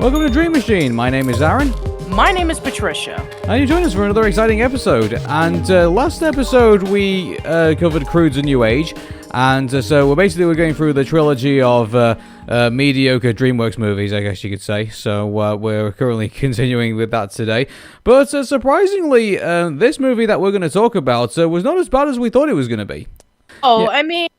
Welcome to DreamMachine. My name is Arun. My name is Patricia. And you join us for another exciting episode. And last episode we covered Crude's A New Age. And so we're going through the trilogy of mediocre DreamWorks movies, I guess you could say. So we're currently continuing with that today. But surprisingly, this movie that we're going to talk about was not as bad as we thought it was going to be. Oh, yeah. I mean,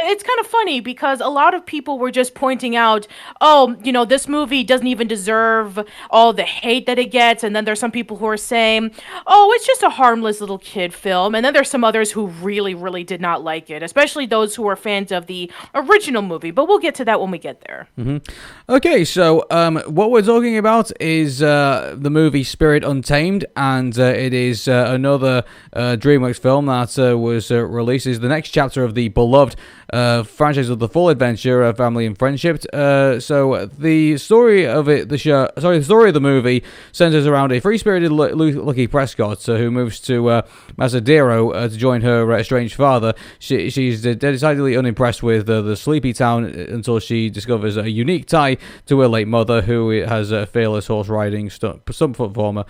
it's kind of funny because a lot of people were just pointing out, oh, this movie doesn't even deserve all the hate that it gets. And then there's some people who are saying, oh, it's just a harmless little kid film. And then there's some others who really, really did not like it, especially those who are fans of the original movie. But we'll get to that when we get there. Mm-hmm. Okay, so what we're talking about is the movie Spirit Untamed. And it is another DreamWorks film that was released. It's the next chapter of the beloved franchise of the full adventure of family and friendship. So the story of the story of the movie centers around a free-spirited Lucky Prescott who moves to Miradero to join her estranged father. She's decidedly unimpressed with the sleepy town until she discovers a unique tie to her late mother, who has a fearless horse riding stunt performer.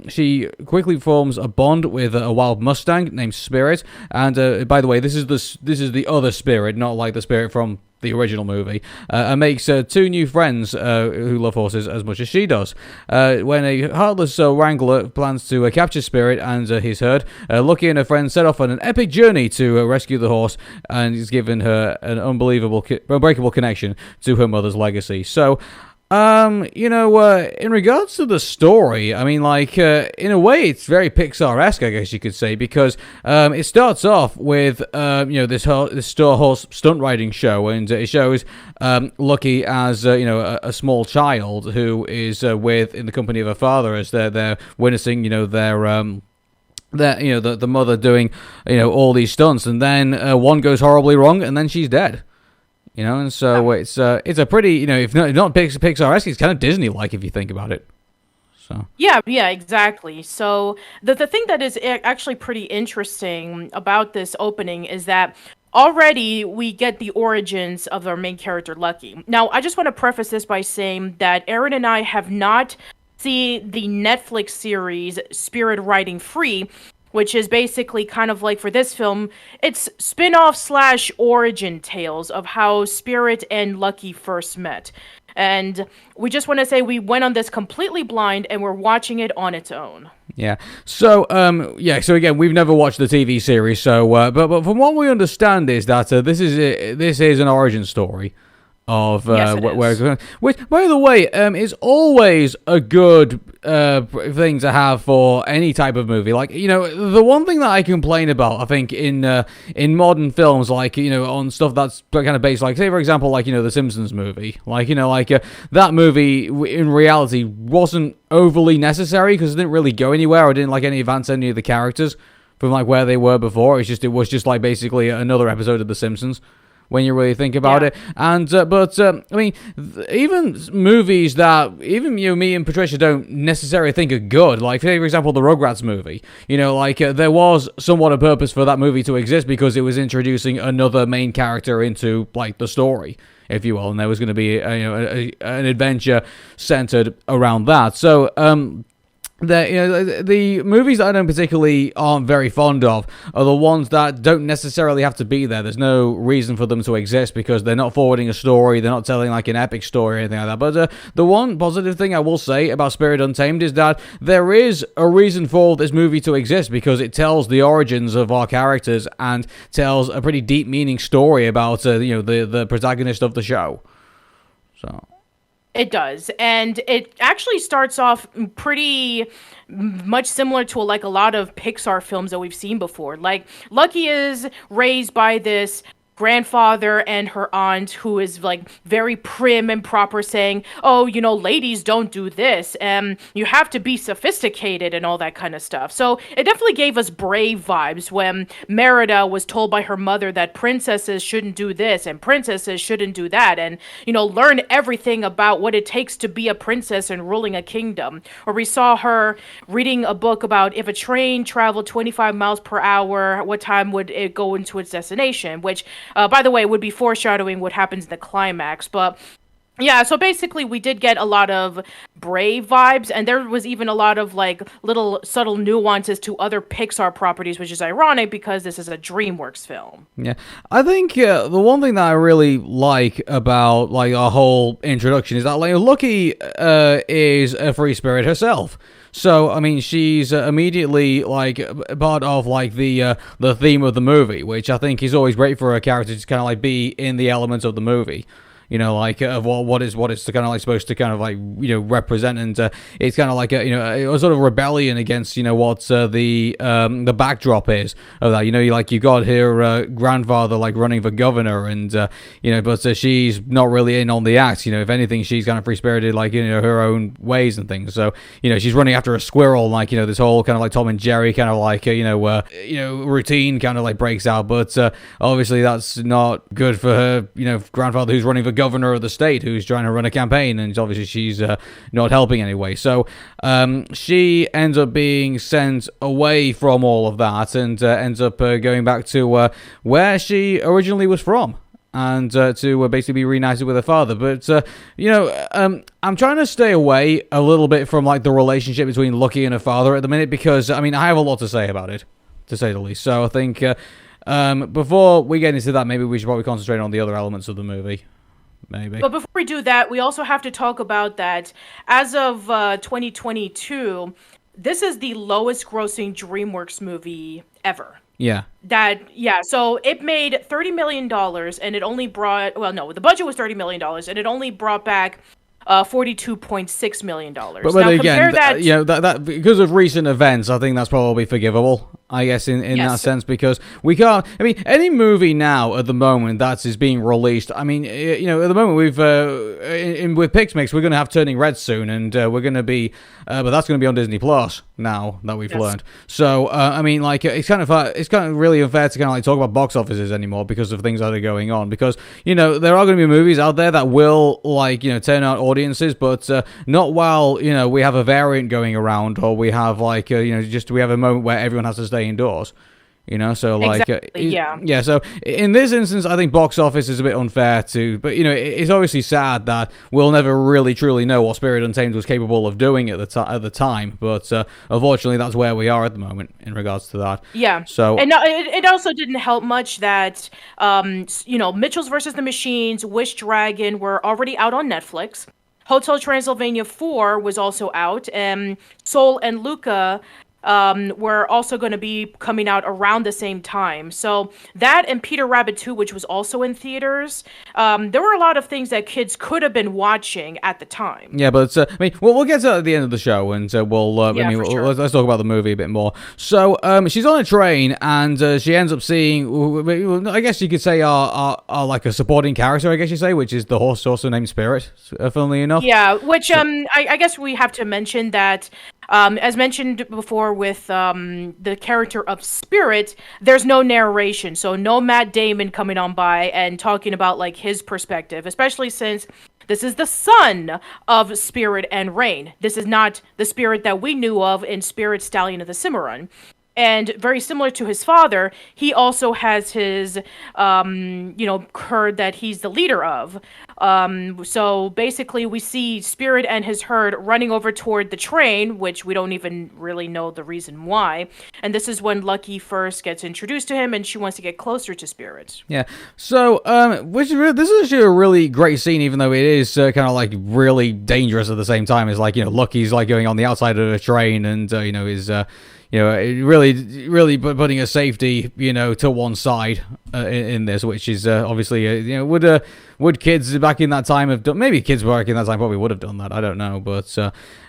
She quickly forms a bond with a wild Mustang named Spirit, and by the way, this is the other Spirit, not like the Spirit from the original movie, and makes two new friends who love horses as much as she does. When a heartless wrangler plans to capture Spirit and his herd, Lucky and her friends set off on an epic journey to rescue the horse, and he's given her an unbreakable connection to her mother's legacy. So, in regards to the story, I mean, in a way, it's very Pixar-esque, I guess you could say, because it starts off with, this store horse stunt riding show, and it shows Lucky as, a small child who is in the company of her father as they're witnessing, the mother doing, all these stunts, and then one goes horribly wrong, and then she's dead. And so it's a pretty, if not Pixar-esque, it's kind of Disney-like if you think about it. So yeah, exactly. So the thing that is actually pretty interesting about this opening is that already we get the origins of our main character, Lucky. Now, I just want to preface this by saying that Aaron and I have not seen the Netflix series Spirit Riding Free, which is basically kind of like, for this film, it's spin-off / origin tales of how Spirit and Lucky first met. And we just want to say we went on this completely blind, and we're watching it on its own. Yeah. So, So again, we've never watched the TV series. So, but from what we understand is that this is an origin story of where it's going. Which, by the way, is always a good thing to have for any type of movie. Like, the one thing that I complain about, I think, in modern films, on stuff that's kind of based, say, for example, the Simpsons movie. That movie, in reality, wasn't overly necessary because it didn't really go anywhere or didn't, advance any of the characters from, where they were before. It was just basically another episode of The Simpsons, when you really think about it. And even movies that even me and Patricia don't necessarily think are good, say, for example, the Rugrats movie, there was somewhat a purpose for that movie to exist because it was introducing another main character into the story, if you will, and there was going to be an adventure centered around that. So the movies that I don't particularly aren't very fond of are the ones that don't necessarily have to be there. There's no reason for them to exist because they're not forwarding a story, they're not telling an epic story or anything like that. But the one positive thing I will say about Spirit Untamed is that there is a reason for this movie to exist because it tells the origins of our characters and tells a pretty deep meaning story about the protagonist of the show. So it does, and it actually starts off pretty much similar to a lot of Pixar films that we've seen before. Lucky is raised by this grandfather and her aunt who is very prim and proper, saying, oh, ladies don't do this, and you have to be sophisticated and all that kind of stuff. So it definitely gave us Brave vibes when Merida was told by her mother that princesses shouldn't do this and princesses shouldn't do that, and learn everything about what it takes to be a princess and ruling a kingdom. Or we saw her reading a book about if a train traveled 25 miles per hour, what time would it go into its destination, which by the way, would be foreshadowing what happens in the climax. But Yeah, so basically we did get a lot of Brave vibes, and there was even a lot of like little subtle nuances to other Pixar properties, which is ironic because this is a DreamWorks film. Yeah, I think the one thing that I really like about like our whole introduction is that like Lucky is a free spirit herself. So I mean, she's immediately like part of like the theme of the movie, which I think is always great for a character to kind of like be in the elements of the movie. Like of what it's kind of like supposed to kind of like represent, and it's kind of like a sort of rebellion against what the backdrop is of that. You got her grandfather like running for governor, and but she's not really in on the act. If anything, she's kind of free spirited, like her own ways and things. So she's running after a squirrel, like this whole kind of like Tom and Jerry kind of like routine kind of like breaks out, but obviously that's not good for her grandfather who's running for governor of the state, who's trying to run a campaign, and obviously she's not helping anyway. So she ends up being sent away from all of that, and ends up going back to where she originally was from, and to basically be reunited with her father. But I'm trying to stay away a little bit from like the relationship between Lucky and her father at the minute, because I mean I have a lot to say about it, to say the least. So I think before we get into that, maybe we should probably concentrate on the other elements of the movie. Maybe. But before we do that, we also have to talk about that as of 2022, this is the lowest grossing DreamWorks movie ever. Yeah. So it made $30 million, and it only brought, well, no, the budget was $30 million, and it only brought back $42.6 million. But now, again, that because of recent events, I think that's probably forgivable, I guess, in yes. that sense, because we can't. I mean, any movie now at the moment that is being released. I mean, at the moment we've with PixMix, we're going to have Turning Red soon, and we're going to be, but that's going to be on Disney Plus now that we've learned. So I mean, like it's kind of really unfair to kind of like talk about box offices anymore because of things that are going on. Because there are going to be movies out there that will like turn out audiences, but not while we have a variant going around, or we have like just we have a moment where everyone has to stay indoors. So like exactly, yeah. So in this instance, I think box office is a bit unfair too. But it's obviously sad that we'll never really truly know what Spirit Untamed was capable of doing at the time. But unfortunately, that's where we are at the moment in regards to that. Yeah. So and it also didn't help much that Mitchell's versus the Machines, Wish Dragon were already out on Netflix. Hotel Transylvania 4 was also out, and Soul and Luca were also going to be coming out around the same time. So that and Peter Rabbit 2, which was also in theaters, there were a lot of things that kids could have been watching at the time. Yeah, but I mean, we'll get to that at the end of the show, and let's talk about the movie a bit more. So she's on a train, and she ends up seeing, I guess you could say, our like a supporting character, I guess you say, which is the horse also named Spirit, funnily enough. Yeah, which I guess we have to mention that. As mentioned before with the character of Spirit, there's no narration, so no Matt Damon coming on by and talking about like his perspective, especially since this is the son of Spirit and Rain. This is not the Spirit that we knew of in Spirit, Stallion of the Cimarron. And very similar to his father, he also has his, herd that he's the leader of. So basically we see Spirit and his herd running over toward the train, which we don't even really know the reason why. And this is when Lucky first gets introduced to him, and she wants to get closer to Spirit. Yeah. So, this is actually a really great scene, even though it is kind of like really dangerous at the same time. It's like, Lucky's like going on the outside of the train, and, is... really putting a safety, to one side in this, which is obviously, would kids back in that time have done? Maybe kids back in that time probably would have done that. I don't know, but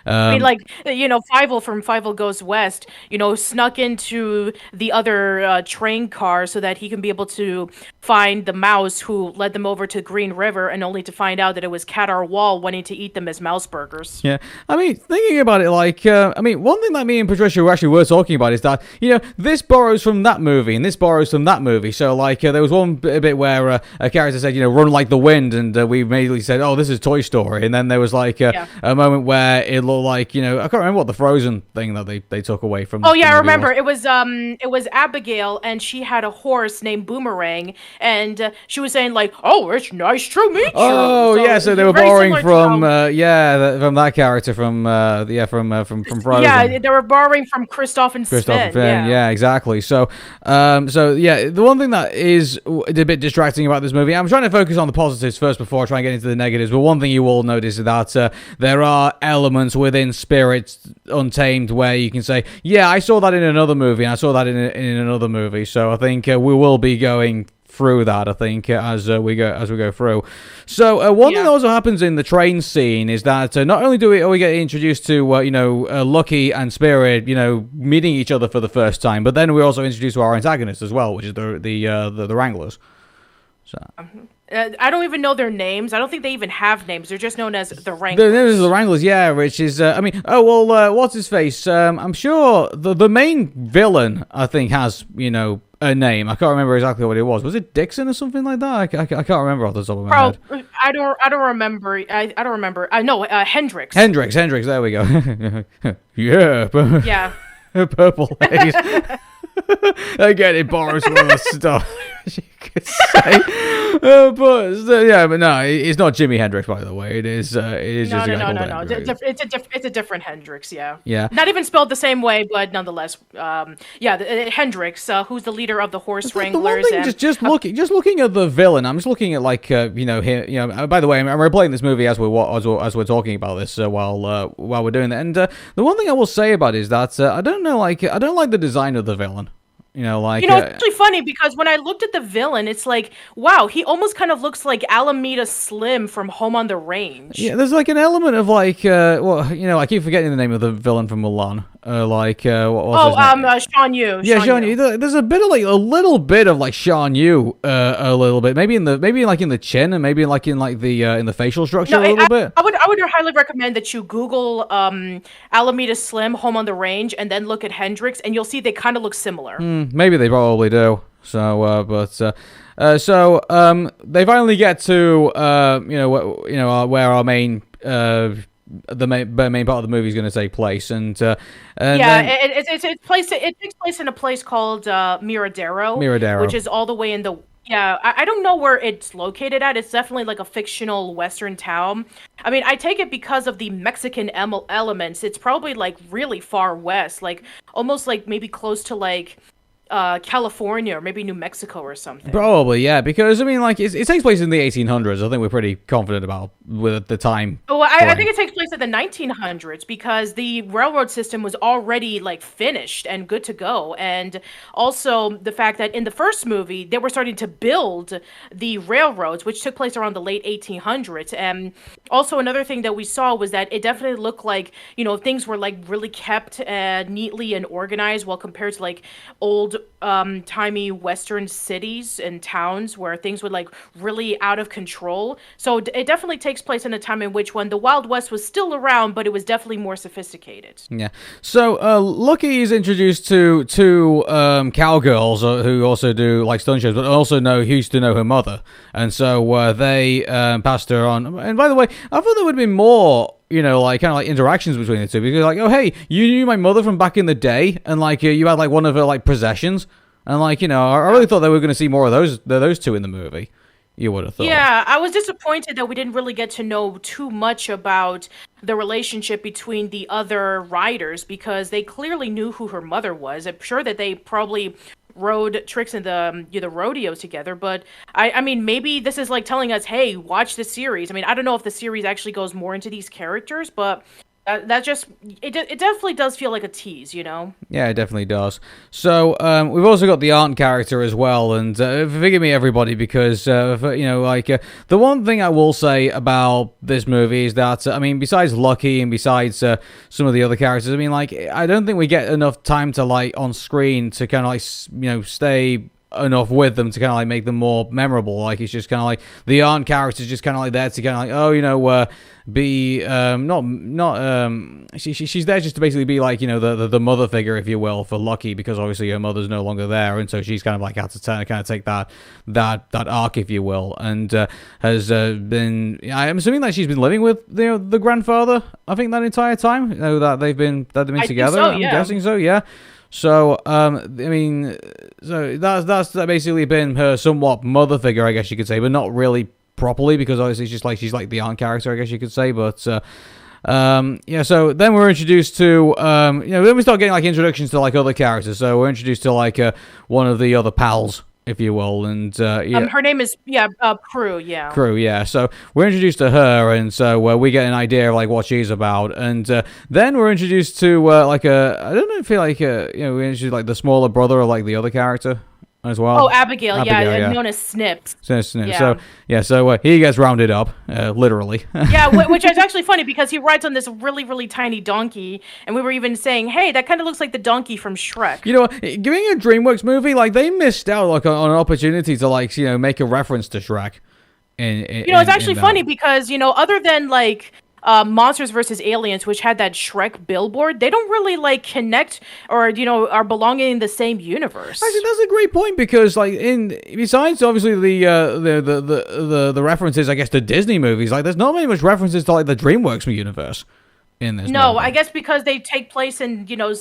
I mean, like Fievel from Fievel Goes West, snuck into the other train car so that he can be able to find the mouse who led them over to Green River, and only to find out that it was Kadar Wall wanting to eat them as mouse burgers. Yeah, I mean, thinking about it, like, one thing that me and Patricia actually were talking about is that this borrows from that movie and this borrows from that movie. So like there was one bit where a character said, run like the wind, and we immediately said, oh, this is Toy Story. And then there was like a moment where it looked like, I can't remember what the Frozen thing that they took away from. Oh yeah, I remember. It was Abigail, and she had a horse named Boomerang, and she was saying like, oh, it's nice to meet you. Oh yeah, so they were borrowing from from that character from Frozen. Yeah, they were borrowing from Kristoff and Finn. Yeah, exactly. So the one thing that is a bit distracting about this movie, I'm trying to focus on the positives first before I try and get into the negatives, but one thing you will notice is that there are elements within Spirit Untamed where you can say, yeah, I saw that in another movie, and I saw that in another movie, so I think we will be going through that, I think, as we go through. So one thing that also happens in the train scene is that not only do we get introduced to Lucky and Spirit meeting each other for the first time, but then we're also introduced to our antagonist as well, which is the Wranglers. So I don't even know their names. I don't think they even have names. They're just known as the Wranglers. They're known as the Wranglers, yeah, which is, what's his face? I'm sure the main villain, I think, has, a name. I can't remember exactly what it was. Was it Dixon or something like that? I can't remember off the top of my head. I don't remember. I don't remember. I know Hendrix. Hendrix. There we go. Yeah. Purple haze. Again, it borrows all the stuff. You could say, but no, it's not Jimi Hendrix, by the way. It is just a guy called Hendrix. It's a different Hendrix, yeah. Yeah. Not even spelled the same way, but nonetheless, Hendrix, who's the leader of the horse wranglers. The one thing, just looking at the villain, I'm just looking at like him. By the way, I'm replaying this movie as we're talking about this while we're doing that. And the one thing I will say about it is that I don't like the design of the villain. It's actually funny because when I looked at the villain, it's like, wow, he almost kind of looks like Alameda Slim from Home on the Range. Yeah, there's like an element of like, I keep forgetting the name of the villain from Mulan. Sean Yu. Yeah, Sean Yu. There's a bit of like a little bit of like Sean Yu, a little bit, maybe in the chin, and maybe in the facial structure a little bit. I would highly recommend that you Google Alameda Slim Home on the Range and then look at Hendrix, and you'll see they kind of look similar. Maybe they probably do. So, they finally get to where our main the main part of the movie is going to take place, it takes place in a place called Miradero, which is all the way in the. Yeah, I don't know where it's located at. It's definitely like a fictional Western town. I mean, I take it because of the Mexican elements. It's probably like really far west, like almost like maybe close to like California or maybe New Mexico or something. Probably, yeah, because I mean, like it takes place in the 1800s. I think we're pretty confident about with the time. Well, I think it takes place in the 1900s because the railroad system was already like finished and good to go, and also the fact that in the first movie they were starting to build the railroads, which took place around the late 1800s. And also another thing that we saw was that it definitely looked like things were like really kept neatly and organized, while compared to like old timey Western cities and towns where things were like really out of control. So it definitely takes place in a time in which when the Wild West was still around, but it was definitely more sophisticated. Yeah. So Lucky is introduced to two cowgirls who also do like stunt shows, but also used to know her mother, and so they passed her on. And by the way, I thought there would be more kind of like interactions between the two, because like, oh hey, you knew my mother from back in the day, and like you had like one of her like possessions, and like I really thought they were going to see more of those two in the movie. You would have thought. Yeah, I was disappointed that we didn't really get to know too much about the relationship between the other riders, because they clearly knew who her mother was. I'm sure that they probably rode tricks in the rodeo together, but I mean, maybe this is like telling us, hey, watch the series. I mean, I don't know if the series actually goes more into these characters, but that just it definitely does feel like a tease, Yeah, it definitely does. So we've also got the aunt character as well, and forgive me, everybody, because the one thing I will say about this movie is that I mean, besides Lucky and besides some of the other characters, I mean, like I don't think we get enough time to like on screen to kind of like stay enough with them to kind of like make them more memorable. Like it's just kind of like the aunt character's just kind of like there to kind of like, oh, you know, be she's there just to basically be like, you know, the mother figure, if you will, for Lucky, because obviously her mother's no longer there, and so she's kind of like had to kind of take that arc, if you will, and has been, I'm assuming that she's been living with the grandfather, I think, that entire time, you know, that they've been together. So, I'm guessing so, yeah. So, I mean, so that's basically been her somewhat mother figure, I guess you could say, but not really properly, because obviously she's like the aunt character, I guess you could say. But yeah, so then we're introduced to you know, then we start getting like introductions to like other characters. So we're introduced to like one of the other pals, if you will, and yeah. Her name is Pru, yeah. Pru, yeah. So we're introduced to her, and so we get an idea of like what she's about, and then we're introduced to like I don't know, feel like you know, we're introduced like the smaller brother of like the other character as well. Oh, Abigail, yeah, known as Snips. Snips. Yeah. So he gets rounded up, literally. Yeah, which is actually funny because he rides on this really, really tiny donkey, and we were even saying, hey, that kind of looks like the donkey from Shrek. You know, giving a DreamWorks movie, like they missed out like on an opportunity to like, you know, make a reference to Shrek. It's actually funny because, you know, other than like Monsters vs. Aliens, which had that Shrek billboard, they don't really like connect or, you know, are belonging in the same universe. Actually, that's a great point, because like besides obviously the references, I guess, to Disney movies, like there's not very much references to like the DreamWorks universe in this movie. I guess because they take place in, you know,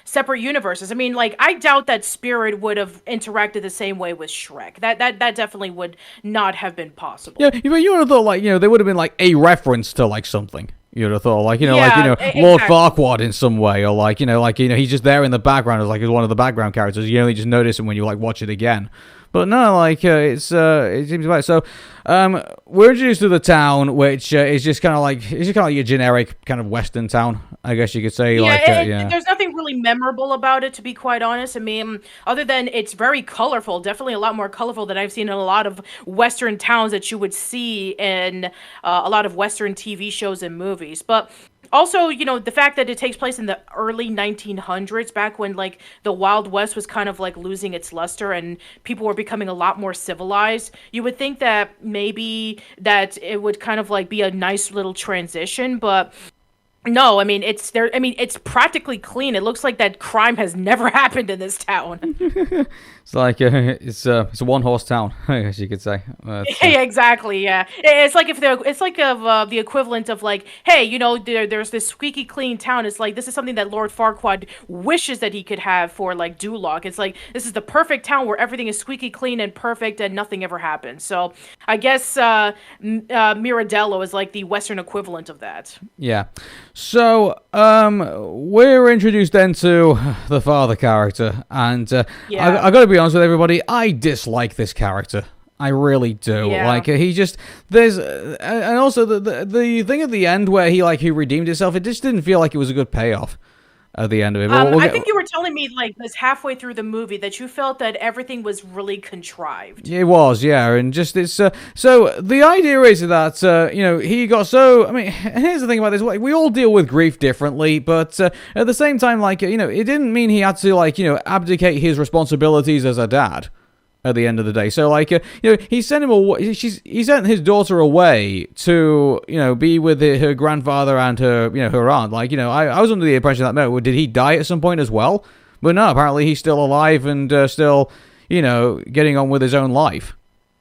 separate universes. I mean, like, I doubt that Spirit would have interacted the same way with Shrek. That definitely would not have been possible. Yeah, but you would have thought, like, you know, there would have been like a reference to like something. You would have thought, like, you know, exactly. Lord Farquaad in some way, or like, you know, he's just there in the background as like one of the background characters. You only just notice him when you like watch it again. But no, like, it seems like so. We're introduced to the town, which is just kind of like a generic kind of Western town, I guess you could say. Yeah, there's nothing really memorable about it, to be quite honest. I mean, other than it's very colorful, definitely a lot more colorful than I've seen in a lot of Western towns that you would see in a lot of Western TV shows and movies. But also, you know, the fact that it takes place in the early 1900s, back when, like, the Wild West was kind of, like, losing its luster and people were becoming a lot more civilized, you would think that maybe that it would kind of, like, be a nice little transition, but no, I mean, it's practically clean. It looks like that crime has never happened in this town. It's like it's a one-horse town, I guess you could say. Yeah, exactly. Yeah, it's like the equivalent of like, hey, you know, there's this squeaky clean town. It's like this is something that Lord Farquaad wishes that he could have for like Duloc. It's like this is the perfect town where everything is squeaky clean and perfect and nothing ever happens. So I guess Miradero is like the Western equivalent of that. Yeah. So, we're introduced then to the father character, and I gotta be honest with everybody, I dislike this character. I really do. Yeah. Like, he just, there's, and also the thing at the end where he redeemed himself, it just didn't feel like it was a good payoff at the end of it. I think you were telling me like this halfway through the movie that you felt that everything was really contrived. It was, yeah, and just it's so the idea is that you know, he got so. I mean, here's the thing about this: like, we all deal with grief differently, but at the same time, like, you know, it didn't mean he had to, like, you know, abdicate his responsibilities as a dad at the end of the day. So, like, you know, he sent him away. He sent his daughter away to, you know, be with her grandfather and her, you know, her aunt. Like, you know, I was under the impression that, no, did he die at some point as well? But no, apparently he's still alive and still, you know, getting on with his own life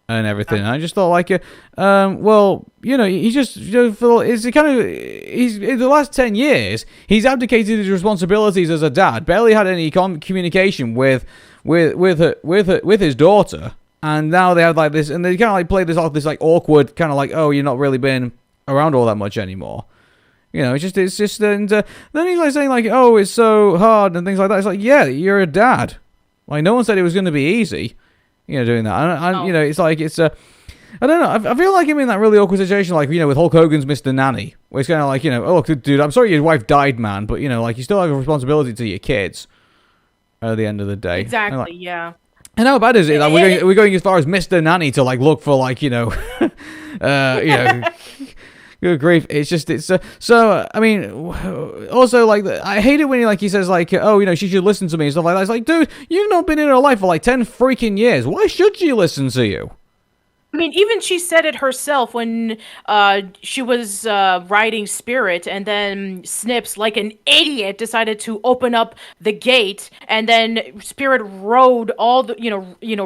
and everything. And I just thought, like, well, you know, he just, you know, he's in the last 10 years, he's abdicated his responsibilities as a dad, barely had any communication with his daughter, and now they have like this, and they kind of like play this off this like awkward kind of like, oh, you're not really been around all that much anymore, you know. It's just, and then he's like saying like, oh, it's so hard and things like that. It's like, yeah, you're a dad. Like, no one said it was going to be easy, you know, doing that. And you know, it's like it's I don't know. I feel like I'm in that really awkward situation, like, you know, with Hulk Hogan's Mr. Nanny, where it's kind of like, you know, oh, look, dude, I'm sorry your wife died, man, but, you know, like, you still have a responsibility to your kids at the end of the day. Exactly, like, yeah. And how bad is it? Like, we're going as far as Mr. Nanny to, like, look for, like, you know, you know, Good grief! I mean, also like I hate it when he says like, oh, she should listen to me and stuff like that. It's like, dude, you've not been in her life for like 10 freaking years. Why should she listen to you? I mean, even she said it herself when she was riding Spirit, and then Snips, like an idiot, decided to open up the gate, and then Spirit rode all the,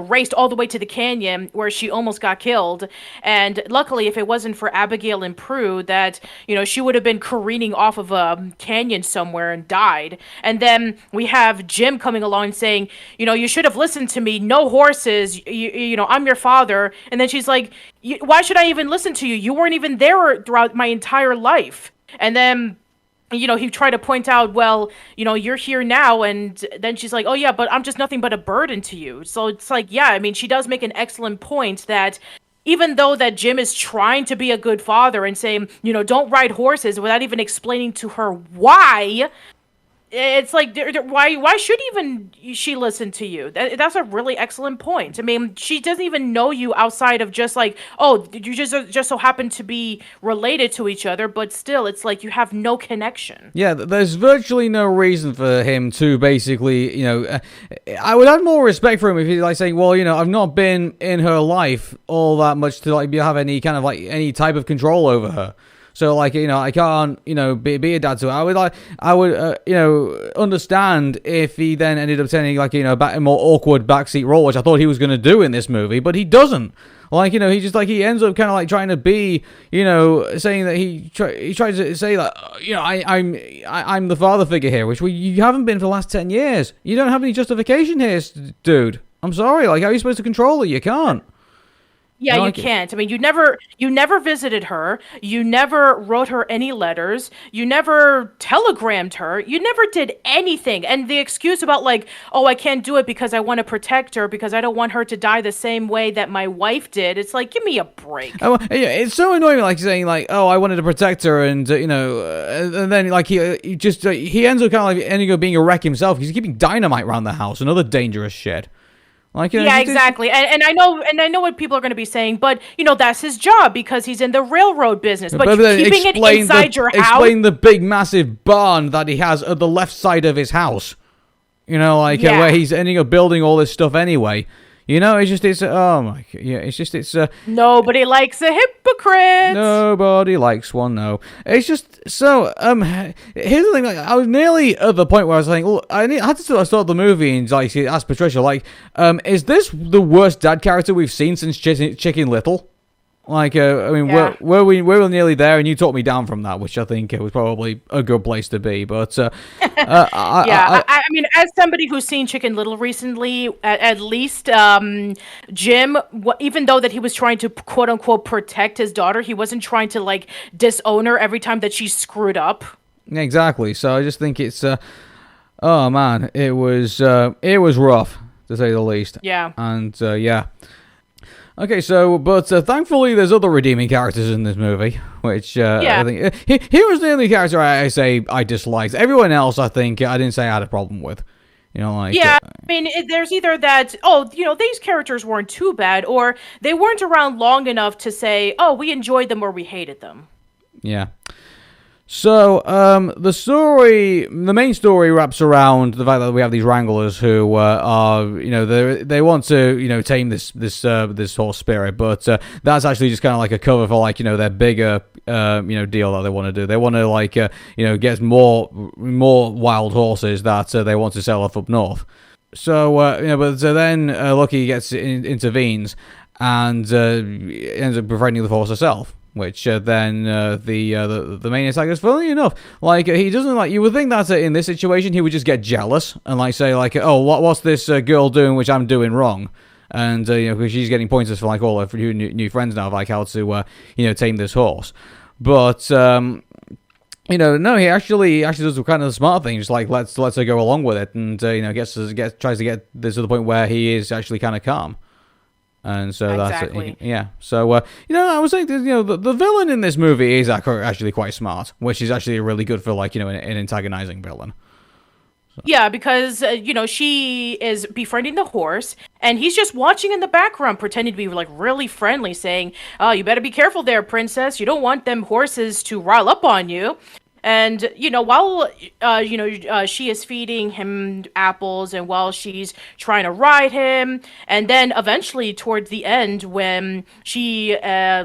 raced all the way to the canyon where she almost got killed. And luckily, if it wasn't for Abigail and Pru, that she would have been careening off of a canyon somewhere and died. And then we have Jim coming along and saying, you should have listened to me. No horses. I'm your father. And then she's like, why should I even listen to you? You weren't even there throughout my entire life. And then, he tried to point out, well, you're here now. And then she's like, oh, yeah, but I'm just nothing but a burden to you. So it's like, yeah, I mean, she does make an excellent point that even though that Jim is trying to be a good father and saying, don't ride horses without even explaining to her why. It's like, why should even she listen to you? That's a really excellent point. I mean, she doesn't even know you outside of just like, oh, you just so happen to be related to each other, but still, it's like you have no connection. Yeah, there's virtually no reason for him to basically, I would have more respect for him if he's like saying, well, I've not been in her life all that much to like have any kind of like any type of control over her. So, like, I can't, be a dad to her. I would, understand if he then ended up taking, like, a more awkward backseat role, which I thought he was going to do in this movie, but he doesn't. Like, he just, like, he ends up kind of, like, trying to be, saying that he tries to say that, I'm the father figure here, which you haven't been for the last 10 years. You don't have any justification here, dude. I'm sorry. Like, how are you supposed to control her? You can't. Yeah, you can't. I mean, you never visited her. You never wrote her any letters. You never telegrammed her. You never did anything. And the excuse about like, oh, I can't do it because I want to protect her because I don't want her to die the same way that my wife did. It's like, give me a break. Oh, yeah, it's so annoying, like saying like, oh, I wanted to protect her, and and then like he ends up kind of like ending up being a wreck himself. He's keeping dynamite around the house, another dangerous shit. Like, yeah, exactly. And I know what people are going to be saying, but that's his job because he's in the railroad business. But keeping it inside your house. Explain the big massive barn that he has at the left side of his house. Where he's ending up building all this stuff anyway. Oh my god, yeah, it's nobody likes a hypocrite. Nobody likes one, no. It's just, so, here's the thing, like, I was nearly at the point where I was saying, look, I had to start the movie and, like, ask Patricia, like, is this the worst dad character we've seen since Chicken Little? Like, yeah. we were nearly there, and you talked me down from that, which I think was probably a good place to be. But I mean, as somebody who's seen Chicken Little recently, at least Jim, even though that he was trying to quote unquote protect his daughter, he wasn't trying to like disown her every time that she screwed up. Exactly. So I just think it's oh man, it was rough to say the least. Yeah. And yeah. Okay, so, but thankfully there's other redeeming characters in this movie, which I think... He was the only character I say I disliked. Everyone else, I think, I didn't say I had a problem with. Yeah, I mean, there's either that, these characters weren't too bad, or they weren't around long enough to say, oh, we enjoyed them or we hated them. Yeah. So, the main story wraps around the fact that we have these wranglers who are, they want to, tame this horse Spirit, but that's actually just kind of like a cover for like, their bigger, deal that they want to do. They want to like, get more wild horses that they want to sell off up north. So, so then Lucky intervenes and ends up befriending the horse herself. Which then the main antagonist, funny enough, like he doesn't like. You would think that in this situation he would just get jealous and like say like, oh, what's this girl doing which I'm doing wrong, and because she's getting pointers from like all her new friends now, of like how to tame this horse, but no, he actually does the kind of smart thing, just like let's her go along with it, and tries to get this to the point where he is actually kind of calm. And so exactly. That's it. Yeah. So I was saying, the villain in this movie is actually quite smart, which is actually really good for like an antagonizing villain. Yeah, because she is befriending the horse, and he's just watching in the background, pretending to be like really friendly, saying, "Oh, you better be careful there, princess. You don't want them horses to rile up on you." And while she is feeding him apples, and while she's trying to ride him, and then eventually towards the end, when she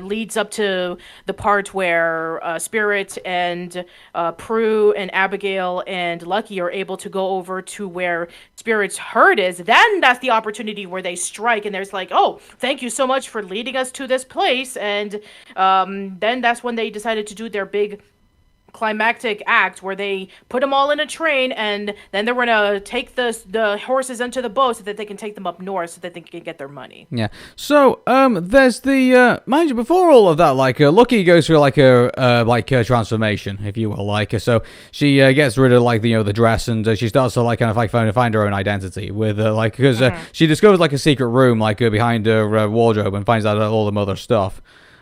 leads up to the part where Spirit and Pru and Abigail and Lucky are able to go over to where Spirit's herd is, then that's the opportunity where they strike, and there's like, "Oh, thank you so much for leading us to this place," and then that's when they decided to do their big climactic act where they put them all in a train, and then they're gonna take the horses into the boat so that they can take them up north so that they can get their money. Yeah. So there's the mind you, before all of that, like Lucky goes through like a transformation, if you will, like so she gets rid of like the dress, and she starts to like kind of like find her own identity with like because she discovers like a secret room like behind her wardrobe and finds out all the other stuff.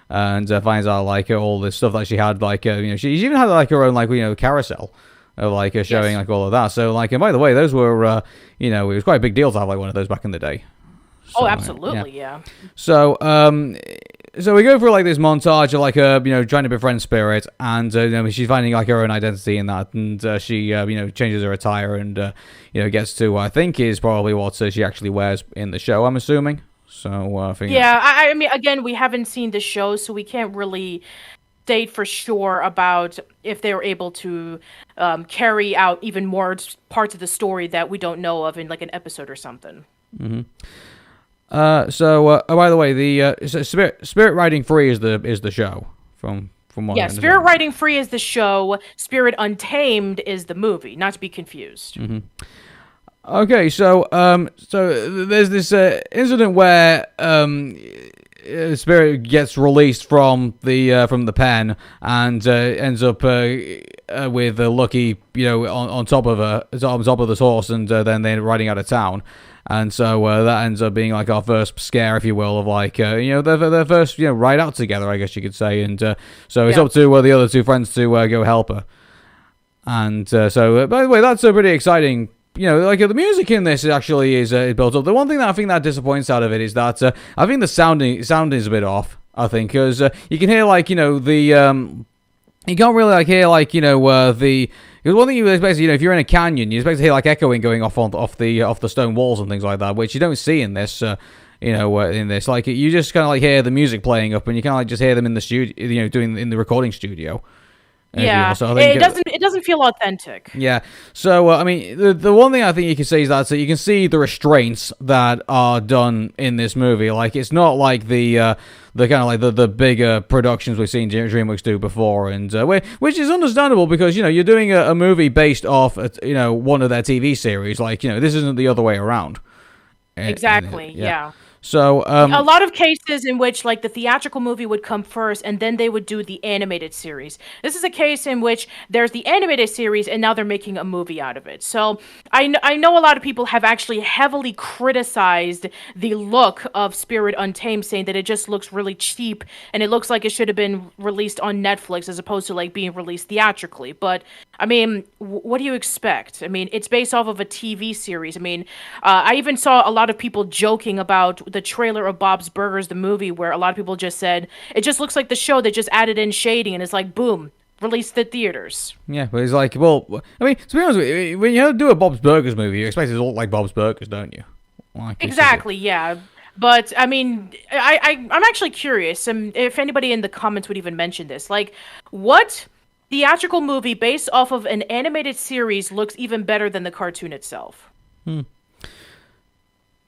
And finds out like all this stuff that she had, like she even had like her own like carousel of like showing like all of that. So like, and by the way, those were it was quite a big deal to have like one of those back in the day. So, oh, absolutely, yeah. So so we go through like this montage of like trying to befriend Spirit, and she's finding like her own identity in that, and she changes her attire and gets to I think is probably what she actually wears in the show, I'm assuming. So I think I mean, again, we haven't seen the show, so we can't really state for sure about if they were able to carry out even more parts of the story that we don't know of in like an episode or something. Mm-hmm. By the way, the Spirit Riding Free is the show from what. Yeah, Spirit Riding Free is the show. Spirit Untamed is the movie, not to be confused. Mm-hmm. Okay, so there's this incident where Spirit gets released from the pen and ends up with Lucky, on top of this horse, and then they're riding out of town. And so that ends up being like our first scare, if you will, of like their first ride out together, I guess you could say. And so it's up to the other two friends to go help her. And so by the way, that's a pretty exciting. Like the music in this actually is built up. The one thing that I think that disappoints out of it is that I think the sound is a bit off. I think because you can hear like you can't really like hear like the. Because one thing you expect, if you're in a canyon, you expect to hear like echoing going off the stone walls and things like that, which you don't see in this. In this, like you just kind of like hear the music playing up, and you kind of like just hear them in the studio, doing in the recording studio. Yeah, so it doesn't feel authentic. Yeah, so I mean, the one thing I think you can say is that you can see the restraints that are done in this movie. Like it's not like the kind of like the bigger productions we've seen DreamWorks do before, and which is understandable because you're doing a movie based off one of their TV series. Like this isn't the other way around. Exactly. Yeah. So a lot of cases in which like the theatrical movie would come first and then they would do the animated series. This is a case in which there's the animated series and now they're making a movie out of it. So I know a lot of people have actually heavily criticized the look of Spirit Untamed, saying that it just looks really cheap and it looks like it should have been released on Netflix as opposed to like being released theatrically. But I mean, what do you expect? I mean, it's based off of a TV series. I mean, I even saw a lot of people joking about the trailer of Bob's Burgers, the movie, where a lot of people just said, it just looks like the show that just added in shading, and it's like, boom, release the theaters. Yeah, but it's like, well, I mean, to be honest with you, when you do a Bob's Burgers movie, you expect it to look like Bob's Burgers, don't you? Like, exactly, yeah. But, I mean, I'm actually curious, if anybody in the comments would even mention this. Like, what theatrical movie based off of an animated series looks even better than the cartoon itself? Yeah.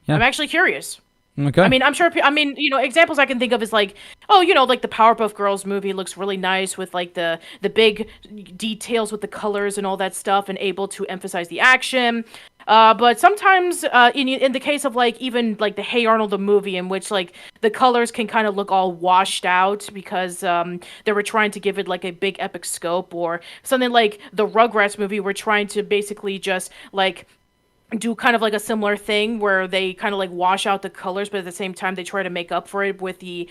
I'm actually curious. Okay. I mean, I'm sure. I mean, examples I can think of is like, like the Powerpuff Girls movie looks really nice with like the big details with the colors and all that stuff, and able to emphasize the action. But sometimes, in the case of like even like the Hey Arnold the movie, in which like the colors can kind of look all washed out because they were trying to give it like a big epic scope, or something like the Rugrats movie, were trying to basically just like do kind of like a similar thing where they kind of like wash out the colors, but at the same time they try to make up for it with the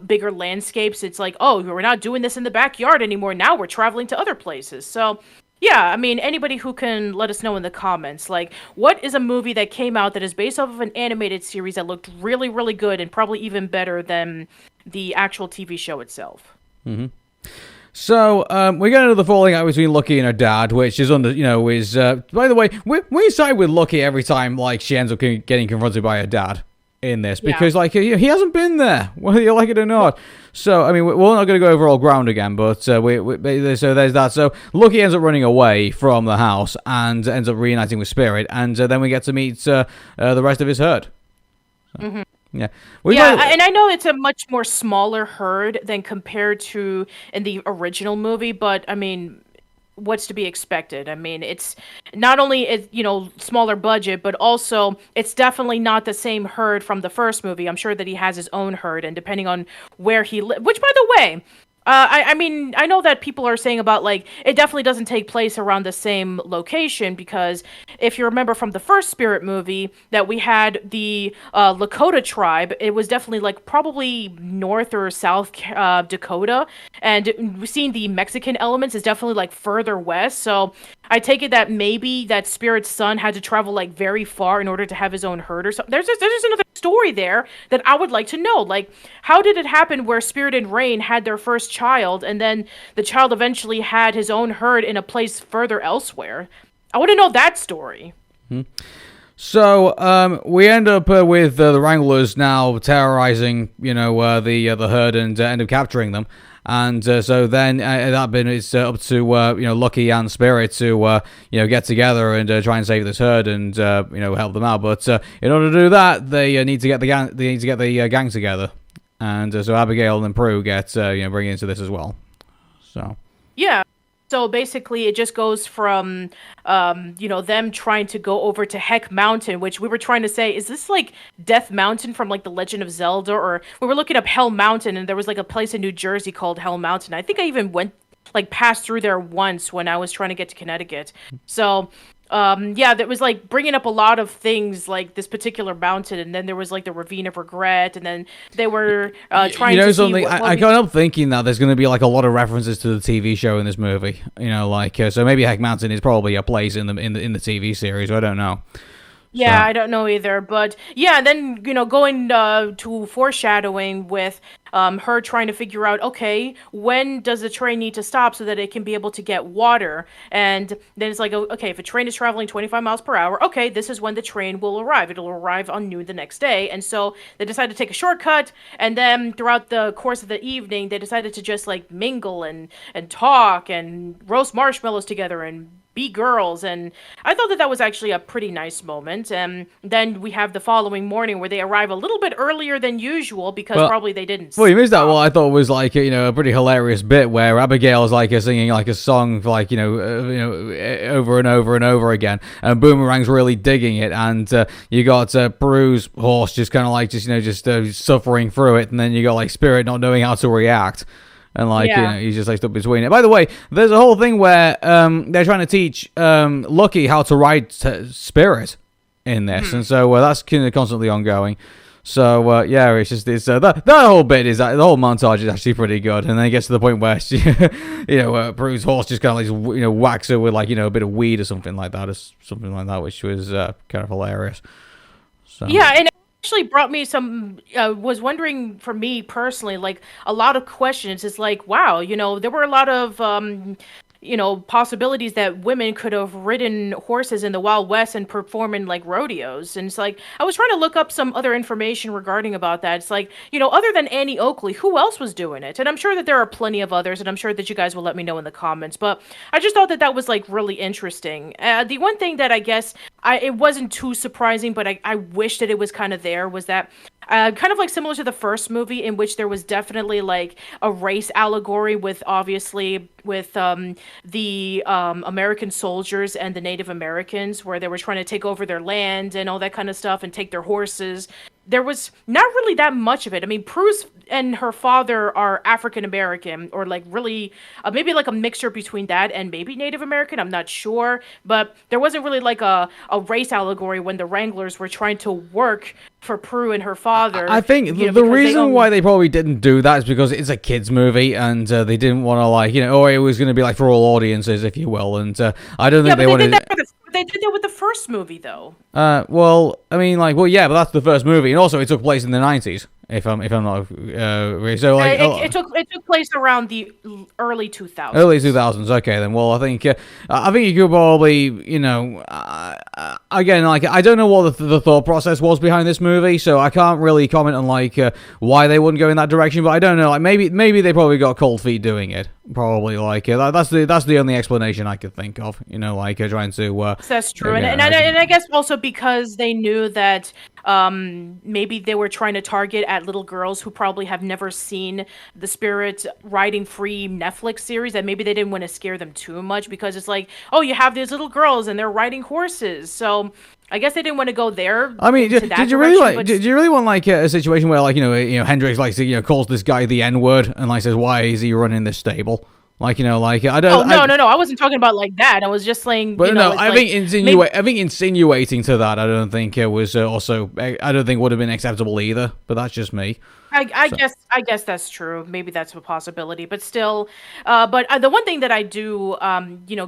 bigger landscapes. It's like, oh, we're not doing this in the backyard anymore. Now we're traveling to other places. So Yeah, I mean, anybody who can let us know in the comments, like, what is a movie that came out that is based off of an animated series that looked really, really good and probably even better than the actual TV show itself? So, we get into the falling out between Lucky and her dad, which is by the way, we side with Lucky every time, like, she ends up getting confronted by her dad in this, because, like, he hasn't been there, whether you like it or not. So, I mean, we're not going to go over all ground again, but, so there's that. So, Lucky ends up running away from the house and ends up reuniting with Spirit, and then we get to meet the rest of his herd. So, yeah. And I know it's a much more smaller herd than compared to in the original movie, but I mean, what's to be expected? I mean, it's not only smaller budget, but also it's definitely not the same herd from the first movie. I'm sure that he has his own herd, and depending on where he lives, which by the way, I mean, I know that people are saying about, like, it definitely doesn't take place around the same location, because if you remember from the first Spirit movie that we had the Lakota tribe, it was definitely, like, probably North or South Dakota, and seeing the Mexican elements is definitely, like, further west, so I take it that maybe that Spirit's son had to travel, like, very far in order to have his own herd or something. There's just another story there that I would like to know. Like, how did it happen where Spirit and Rain had their first child, and then the child eventually had his own herd in a place further elsewhere? I want to know that story. So, we end up with the Wranglers now terrorizing, the herd, and end up capturing them. And so then at that bit, it's up to Lucky and Spirit to get together and try and save this herd and help them out. But in order to do that, they need to get the gang. They need to get the gang together. And so Abigail and Pru get bring into this as well. So yeah. So basically, it just goes from, them trying to go over to Heck Mountain, which we were trying to say, is this like Death Mountain from like The Legend of Zelda? Or we were looking up Hell Mountain, and there was like a place in New Jersey called Hell Mountain. I think I even passed through there once when I was trying to get to Connecticut. So, that was like bringing up a lot of things, like this particular mountain, and then there was like the Ravine of Regret, and then they were trying to something. see I can't help thinking that there's going to be like a lot of references to the TV show in this movie. So maybe Heck Mountain is probably a place in the TV series. I don't know. Yeah, I don't know either, but yeah, then going to foreshadowing with her trying to figure out, okay, when does the train need to stop so that it can be able to get water? And then it's like, okay, if a train is traveling 25 miles per hour, okay, this is when the train will arrive. It'll arrive on noon the next day. And so they decided to take a shortcut, and then throughout the course of the evening, they decided to just like mingle and talk and roast marshmallows together and be girls, and I thought that was actually a pretty nice moment. And then we have the following morning where they arrive a little bit earlier than usual because probably they didn't. Well, you missed that. Well, I thought it was like a pretty hilarious bit where Abigail is like singing like a song for like over and over and over again, and Boomerang's really digging it, and you got Pru's horse just kind of like suffering through it, and then you got like Spirit not knowing how to react. And he's just like stuck between it. By the way, there's a whole thing where they're trying to teach Lucky how to ride Spirit in this, and so that's kind of constantly ongoing. So it's just that whole bit is the whole montage is actually pretty good, and then it gets to the point where she, Pru's horse just kind of like whacks her with like a bit of weed or something like that, which was kind of hilarious. So. Yeah, and actually brought me some was wondering for me personally, like a lot of questions. It's like, wow, there were a lot of possibilities that women could have ridden horses in the Wild West and perform in like rodeos. And it's like, I was trying to look up some other information regarding about that. It's like, other than Annie Oakley, who else was doing it? And I'm sure that there are plenty of others, and I'm sure that you guys will let me know in the comments. But I just thought that was like really interesting. The one thing that I guess it wasn't too surprising, but I wish that it was kind of there, was that kind of like similar to the first movie, in which there was definitely like a race allegory with the American soldiers and the Native Americans, where they were trying to take over their land and all that kind of stuff and take their horses. There was not really that much of it. I mean, Pru's and her father are African American, or like really maybe like a mixture between that and maybe Native American. I'm not sure, but there wasn't really like a race allegory when the Wranglers were trying to work for Pru and her father. I think the reason why they probably didn't do that is because it's a kids movie, and they didn't want to like it was going to be like for all audiences, if you will, and I don't think they wanted. They did that with the first movie, though. Well, I mean, yeah, but that's the first movie, and also it took place in the 90s. If I'm not so like it took place around the early 2000s. Early 2000s. Okay, then. Well, I think you could probably again, like, I don't know what the thought process was behind this movie, so I can't really comment on like why they wouldn't go in that direction. But I don't know, like maybe they probably got cold feet doing it. Probably like that's the only explanation I could think of. Like trying to. That's true, and I guess also because they knew that maybe they were trying to target at little girls who probably have never seen the Spirit Riding Free Netflix series, and maybe they didn't want to scare them too much because it's like, oh, you have these little girls and they're riding horses, so I guess they didn't want to go there. I mean, did you really want like a situation where like Hendrix like calls this guy the N-word and like says, why is he running this stable? Like I don't. Oh no! I wasn't talking about like that. I was just saying. But I think insinuating to that, I don't think it was also. I don't think would have been acceptable either. But that's just me. I guess that's true. Maybe that's a possibility, but still. But the one thing that I do,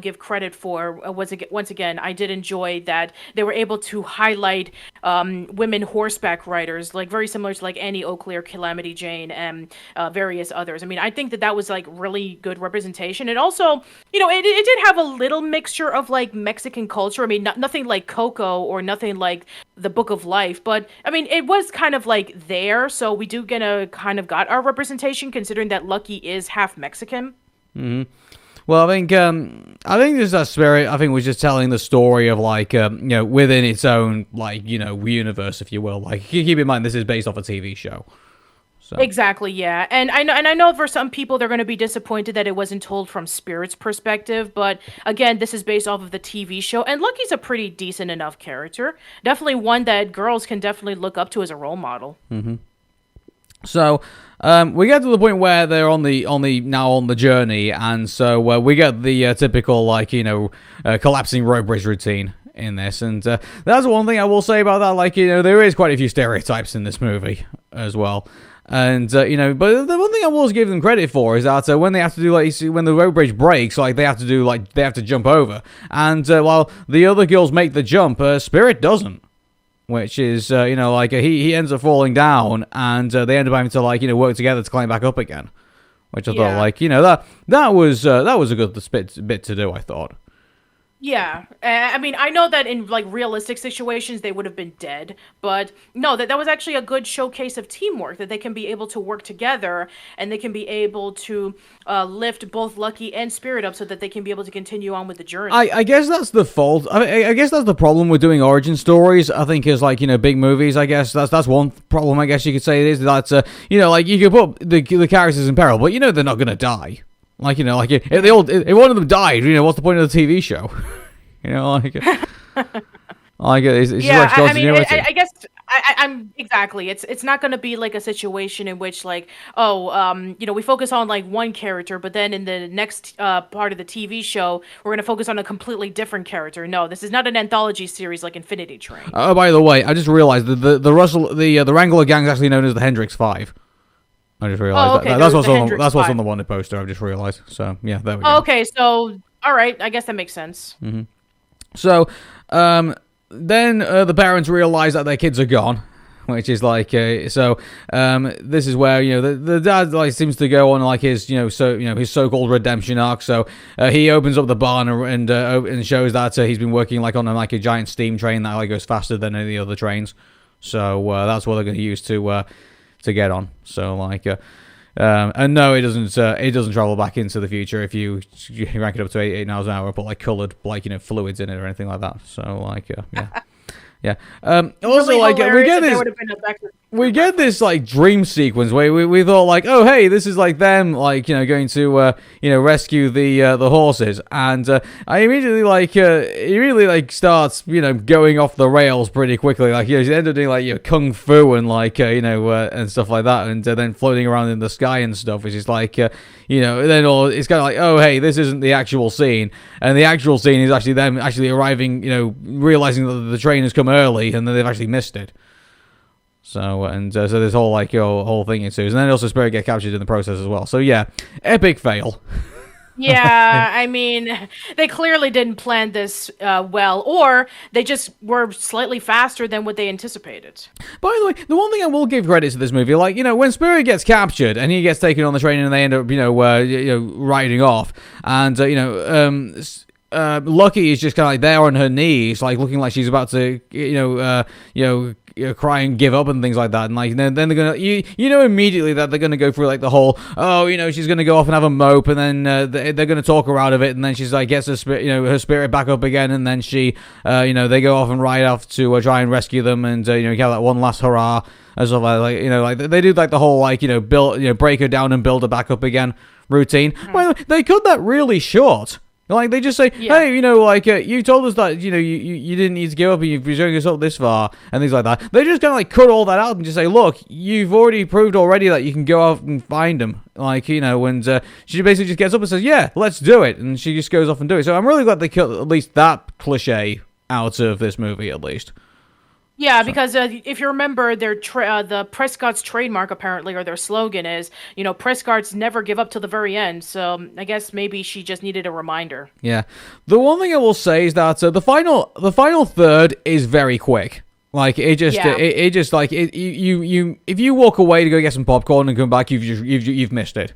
give credit for was once again, I did enjoy that they were able to highlight women horseback riders, like very similar to like Annie Oakley or Calamity Jane and various others. I mean, I think that was like really good representation, and also, it did have a little mixture of like Mexican culture. I mean, nothing like Coco or nothing like the Book of Life, but I mean, it was kind of like there, so we do kind of got our representation, considering that Lucky is half Mexican. Mm-hmm. Well, I think this Spirit, I think, was just telling the story of like within its own like universe, if you will. Like, keep in mind this is based off a TV show. So. Exactly, yeah, and I know for some people they're going to be disappointed that it wasn't told from Spirit's perspective, but again, this is based off of the TV show, and Lucky's a pretty decent enough character, definitely one that girls can definitely look up to as a role model. Mm-hmm. So we get to the point where they're on the journey, and so we get the typical like collapsing road bridge routine in this, and that's one thing I will say about that. Like there is quite a few stereotypes in this movie as well. And but the one thing I will give them credit for is that when they have to do when the road bridge breaks, like they have to jump over, and while the other girls make the jump, Spirit doesn't, which is he ends up falling down, and they end up having to work together to climb back up again, which I thought that was a good bit to do, I thought. Yeah, I mean, I know that in like realistic situations they would have been dead, but no, that was actually a good showcase of teamwork, that they can be able to work together and they can be able to lift both Lucky and Spirit up so that they can be able to continue on with the journey. I guess that's the fault. I guess that's the problem with doing origin stories. I think is big movies. I guess that's one problem. I guess you could say it is that you could put the characters in peril, but they're not gonna die. If one of them died, what's the point of the TV show? It's yeah, I mean, I guess I'm exactly. It's not going to be like a situation in which like, we focus on like one character, but then in the next part of the TV show, we're going to focus on a completely different character. No, this is not an anthology series like Infinity Train. Oh, by the way, I just realized that the Wrangler gang is actually known as the Hendrix Five. I just realized that's what's on the wanted poster. I've just realized. So yeah, there we go. Okay, so all right, I guess that makes sense. Mm-hmm. So then the parents realize that their kids are gone, which is like this is where the dad seems to go on like his his so-called redemption arc. So he opens up the barn and shows that he's been working on a giant steam train that goes faster than any of the other trains. So that's what they're going to use to get on. So and no, it doesn't travel back into the future if you rank it up to 8 miles an hour, but coloured fluids in it or anything like that. So yeah. Also, really we get this. we get this like dream sequence where we thought like, oh hey, this is like them like going to rescue the horses, and I immediately like he really like starts going off the rails pretty quickly. Like he ended up doing like kung fu and like and stuff like that, and then floating around in the sky and stuff, which is like then all it's kind of like, oh hey, this isn't the actual scene, and the actual scene is actually them actually arriving, realizing that the train has come early and then they've actually missed it. So so this whole like whole thing ensues, and then also Spirit get captured in the process as well. So yeah, epic fail. Yeah, I mean, they clearly didn't plan this well, or they just were slightly faster than what they anticipated. By the way, the one thing I will give credit to this movie, like when Spirit gets captured and he gets taken on the train and they end up riding off, and Lucky is just kind of like there on her knees, like looking like she's about to cry and give up and things like that, and like then they're gonna immediately that they're gonna go through like the whole she's gonna go off and have a mope, and then they're gonna talk her out of it, and then she's like gets her spirit her spirit back up again, and then she they go off and ride off to try and rescue them, and get that one last hurrah and stuff like they do like the whole like build break her down and build her back up again routine. By the way, they cut that really short. Like, they just say, hey, you told us that, you didn't need to give up and you've been showing us up this far, and things like that. They just kind of, like, cut all that out and just say, look, you've already proved already that you can go out and find them. Like, and she basically just gets up and says, yeah, let's do it. And she just goes off and do it. So I'm really glad they cut at least that cliche out of this movie, at least. Yeah, because if you remember, the Prescott's trademark apparently, or their slogan is, Prescott's never give up till the very end. So I guess maybe she just needed a reminder. Yeah, the one thing I will say is that the final third is very quick. Like it just if you walk away to go get some popcorn and come back, you've missed it,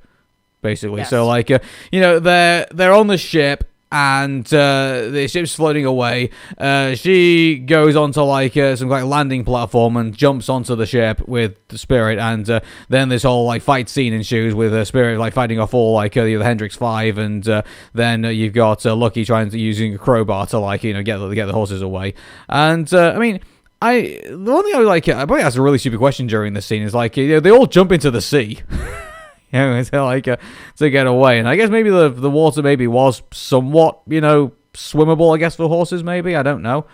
basically. Yes. So like they're on the ship. And the ship's floating away. She goes onto like some like landing platform and jumps onto the ship with the Spirit, and then this whole like fight scene ensues with Spirit like fighting off all like the Hendrix 5, and then you've got Lucky using a crowbar to like get the horses away. And I mean, the one thing I probably asked a really stupid question during this scene is like they all jump into the sea. To get away, and I guess maybe the water maybe was somewhat swimmable. I guess for horses, maybe I don't know.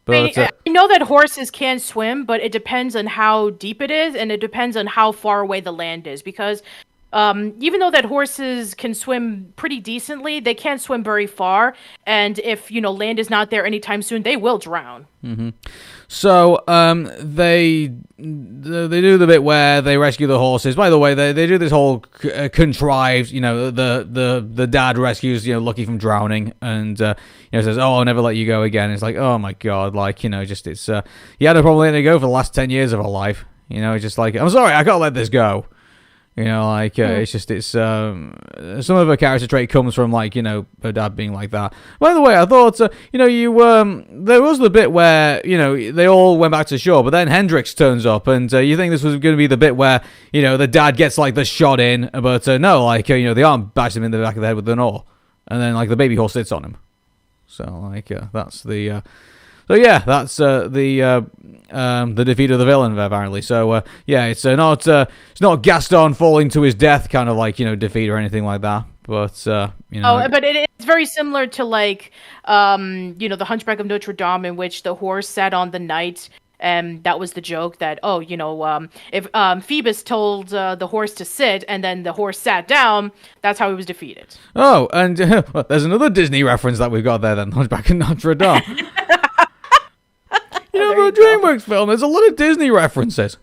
But I know that horses can swim, but it depends on how deep it is, and it depends on how far away the land is. Because even though that horses can swim pretty decently, they can't swim very far, and if land is not there anytime soon, they will drown. Mm-hmm. So they do the bit where they rescue the horses. By the way, they do this whole contrived, the dad rescues Lucky from drowning, and says, "Oh, I'll never let you go again." It's like, oh my god, like it's he had a problem letting it go for the last 10 years of her life. Just like, I'm sorry, I can't let this go. It's some of her character trait comes from like her dad being like that. By the way, I thought there was the bit where they all went back to shore, but then Hendrix turns up, and you think this was going to be the bit where the dad gets like the shot in, but no, like the arm bashes him in the back of the head with an oar, and then like the baby horse sits on him. So like that's the. So yeah, that's the defeat of the villain apparently. So it's not Gaston falling to his death kind of like defeat or anything like that. But but it's very similar to like the Hunchback of Notre Dame, in which the horse sat on the knight. And that was the joke that, if Phoebus told the horse to sit and then the horse sat down, that's how he was defeated. Oh, and there's another Disney reference that we've got there then, Hunchback of Notre Dame. For a DreamWorks film, there's a lot of Disney references.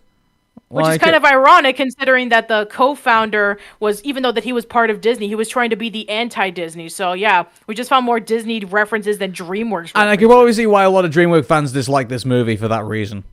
Which is kind of ironic, considering that the co-founder was, even though that he was part of Disney, he was trying to be the anti-Disney. So yeah, we just found more Disney references than DreamWorks references. And I can probably see why a lot of DreamWorks fans dislike this movie for that reason.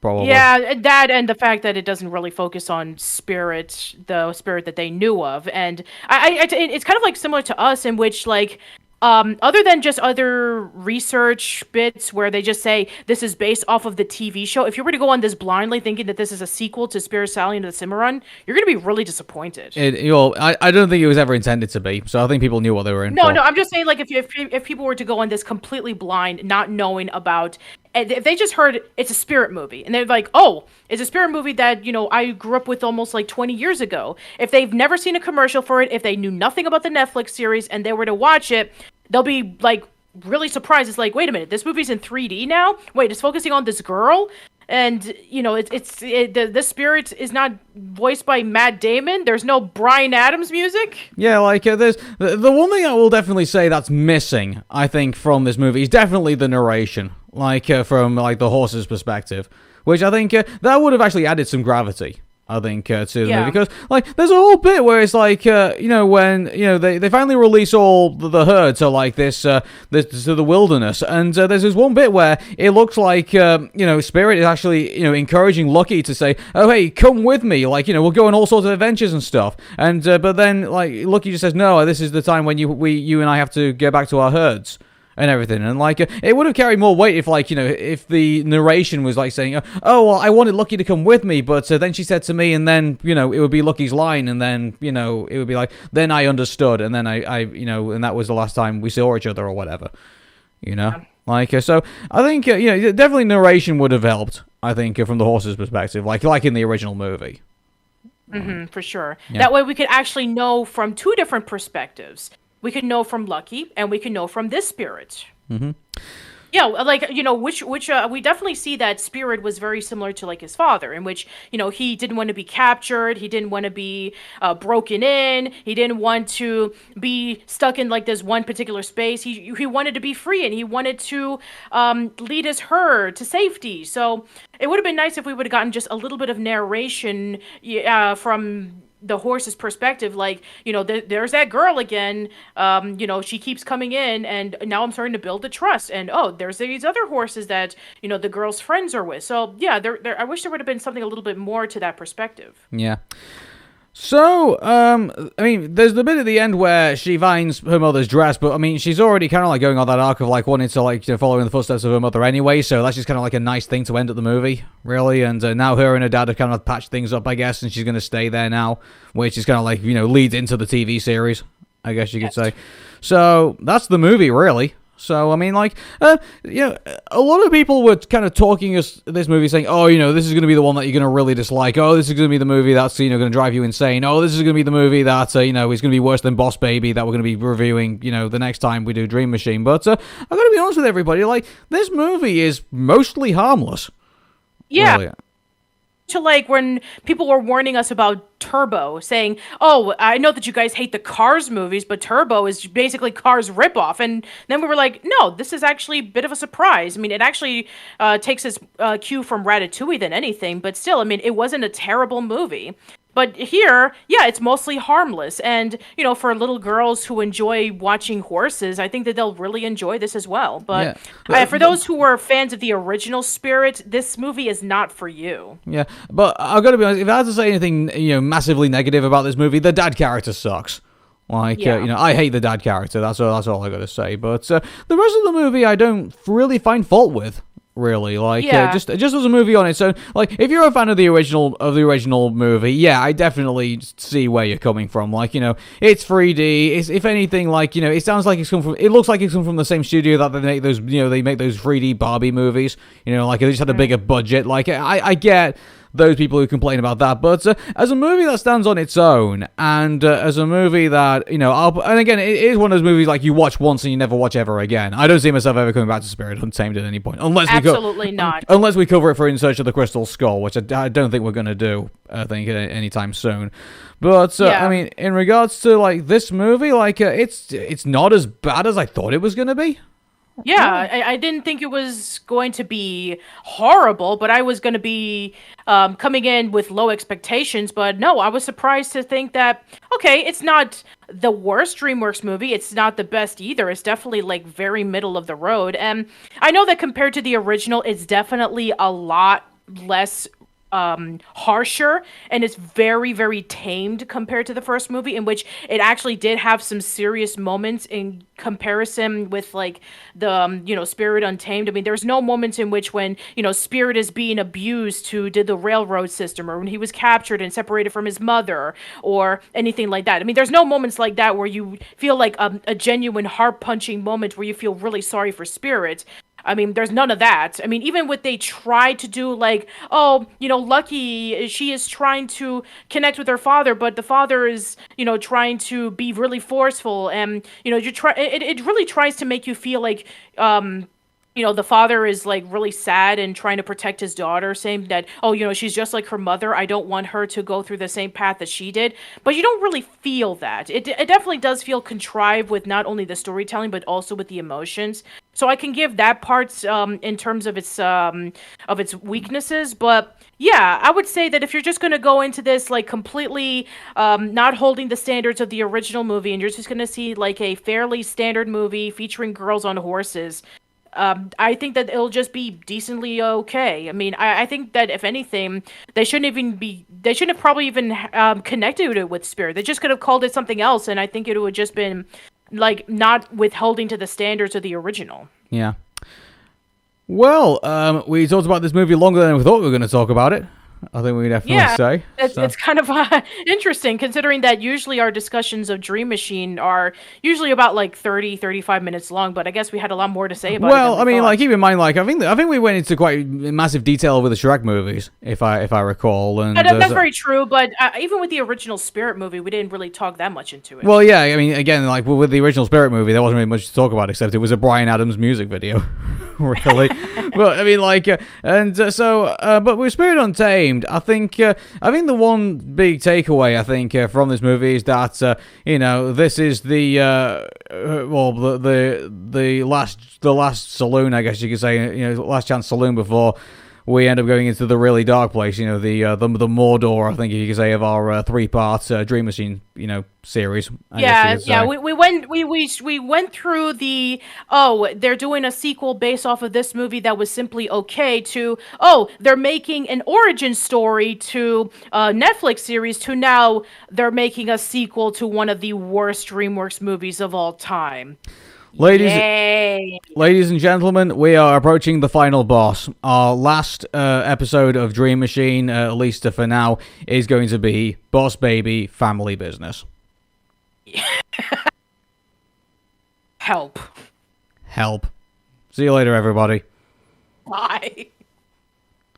Probably. Yeah, that and the fact that it doesn't really focus on Spirit, the Spirit that they knew of. And it's kind of like similar to Us, in which like, other than just other research bits where they just say this is based off of the TV show, if you were to go on this blindly thinking that this is a sequel to Spirit, Stallion, and the Cimarron, you're going to be really disappointed. I don't think it was ever intended to be, so I think people knew what they were in for. No, I'm just saying, like, if people were to go on this completely blind, not knowing about And if they just heard it's a Spirit movie, and they're like, oh, it's a Spirit movie that, I grew up with almost like 20 years ago. If they've never seen a commercial for it, if they knew nothing about the Netflix series and they were to watch it, they'll be like really surprised. It's like, wait a minute, this movie's in 3D now? Wait, it's focusing on this girl? And, the Spirit is not voiced by Matt Damon. There's no Bryan Adams music. Yeah, like, there's the one thing I will definitely say that's missing, I think, from this movie is definitely the narration, like, from, like, the horse's perspective, which I think that would have actually added some gravity. I think, to the movie, because, like, there's a whole bit where it's like, when, they finally release all the herd to, like, this to the wilderness, and there's this one bit where it looks like, Spirit is actually, encouraging Lucky to say, oh, hey, come with me, like, we'll go on all sorts of adventures and stuff, and, but then, like, Lucky just says, no, this is the time when you and I have to go back to our herds. And everything, and like it would have carried more weight if, like, if the narration was like saying, "Oh, well, I wanted Lucky to come with me, but then she said to me," and then it would be Lucky's line, and then it would be like, "Then I understood," and then I and that was the last time we saw each other or whatever, Like, so I think definitely narration would have helped. I think from the horse's perspective, like in the original movie. For sure. Yeah. That way we could actually know from two different perspectives. We could know from Lucky, and we can know from this Spirit. Mm-hmm. Yeah, like, which we definitely see that Spirit was very similar to, like, his father, in which, he didn't want to be captured, he didn't want to be broken in, he didn't want to be stuck in, like, this one particular space. He wanted to be free, and he wanted to lead his herd to safety. So it would have been nice if we would have gotten just a little bit of narration from the horse's perspective, like, there's that girl again, she keeps coming in, and now I'm starting to build the trust, and there's these other horses that the girl's friends are with. So yeah, I wish there would have been something a little bit more to that perspective. Yeah. So, I mean, there's the bit at the end where she finds her mother's dress, but, I mean, she's already kind of, like, going on that arc of, like, wanting to, like, follow in the footsteps of her mother anyway, so that's just kind of, like, a nice thing to end up the movie, really, and now her and her dad have kind of patched things up, I guess, and she's going to stay there now, which is kind of, like, leads into the TV series, I guess you could say. So, that's the movie, really. So, I mean, like, a lot of people were kind of talking this movie saying, oh, this is going to be the one that you're going to really dislike. Oh, this is going to be the movie that's, going to drive you insane. Oh, this is going to be the movie that, is going to be worse than Boss Baby that we're going to be reviewing, the next time we do Dream Machine. But I've got to be honest with everybody, like, this movie is mostly harmless. Yeah. Really. To, like, when people were warning us about Turbo, saying, oh, I know that you guys hate the Cars movies, but Turbo is basically Cars ripoff. And then we were like, no, this is actually a bit of a surprise. I mean, it actually takes its cue from Ratatouille than anything, but still, I mean, it wasn't a terrible movie. But here, yeah, it's mostly harmless. And, for little girls who enjoy watching horses, I think that they'll really enjoy this as well. But for those who were fans of the original Spirit, this movie is not for you. Yeah, but I've got to be honest, if I had to say anything, massively negative about this movie, the dad character sucks. Like, I hate the dad character, that's all I got to say. But the rest of the movie I don't really find fault with. Really, like, just as a movie on its own. Like, if you're a fan of the original movie, yeah, I definitely see where you're coming from. Like, it's 3D. It's, if anything, like, it sounds like it's come from. It looks like it's come from the same studio that they make those. They make those 3D Barbie movies. Like, they just had a bigger budget. Like, I get those people who complain about that, but as a movie that stands on its own, and as a movie that, and again, it is one of those movies like you watch once and you never watch ever again. I don't see myself ever coming back to Spirit Untamed at any point, unless we cover it for In Search of the Crystal Skull, which I don't think we're going to do, I think, anytime soon. But, I mean, in regards to, like, this movie, like, it's not as bad as I thought it was going to be. Yeah, I didn't think it was going to be horrible, but I was going to be coming in with low expectations. But no, I was surprised to think that, okay, it's not the worst DreamWorks movie. It's not the best either. It's definitely, like, very middle of the road. And I know that compared to the original, it's definitely a lot less harsher, and it's very, very tamed compared to the first movie, in which it actually did have some serious moments in comparison with, like, the Spirit Untamed. I mean, there's no moments in which when Spirit is being abused to the railroad system, or when he was captured and separated from his mother, or anything like that. I mean, there's no moments like that where you feel like a genuine heart-punching moment where you feel really sorry for Spirit. I mean, there's none of that. I mean, even what they tried to do, like, oh, Lucky, she is trying to connect with her father, but the father is, trying to be really forceful, and it really tries to make you feel like, the father is like really sad and trying to protect his daughter, saying that, oh, she's just like her mother. I don't want her to go through the same path that she did. But you don't really feel that. It definitely does feel contrived with not only the storytelling, but also with the emotions. So I can give that part in terms of its weaknesses. But yeah, I would say that if you're just going to go into this like completely not holding the standards of the original movie, and you're just going to see like a fairly standard movie featuring girls on horses, I think that it'll just be decently okay. I mean, I think that if anything, they shouldn't have probably even connected it with Spirit. They just could have called it something else, and I think it would just been like not withholding to the standards of the original. Yeah. Well, we talked about this movie longer than we thought we were going to talk about it. I think we can definitely say. It's kind of interesting, considering that usually our discussions of DreamMachine are usually about like 35 minutes long, but I guess we had a lot more to say about it. Well, I mean, like, keep in mind, like, I think we went into quite massive detail with the Shrek movies, if I recall. And that's very true, but even with the original Spirit movie, we didn't really talk that much into it. Well, yeah, I mean, again, like, with the original Spirit movie, there wasn't really much to talk about, except it was a Bryan Adams music video, really. But, I mean, like, but with Spirit Untamed, I think the one big takeaway I think from this movie is that this is the last saloon, I guess you could say, last chance saloon before we end up going into the really dark place, the Mordor, I think you could say, of our 3-part DreamMachine, series. We went through the, they're doing a sequel based off of this movie that was simply okay, to, they're making an origin story to a Netflix series, to now they're making a sequel to one of the worst DreamWorks movies of all time. Ladies and gentlemen, we are approaching the final boss. Our last episode of DreamMachine, at least for now, is going to be Boss Baby Family Business. Help. See you later, everybody. Bye.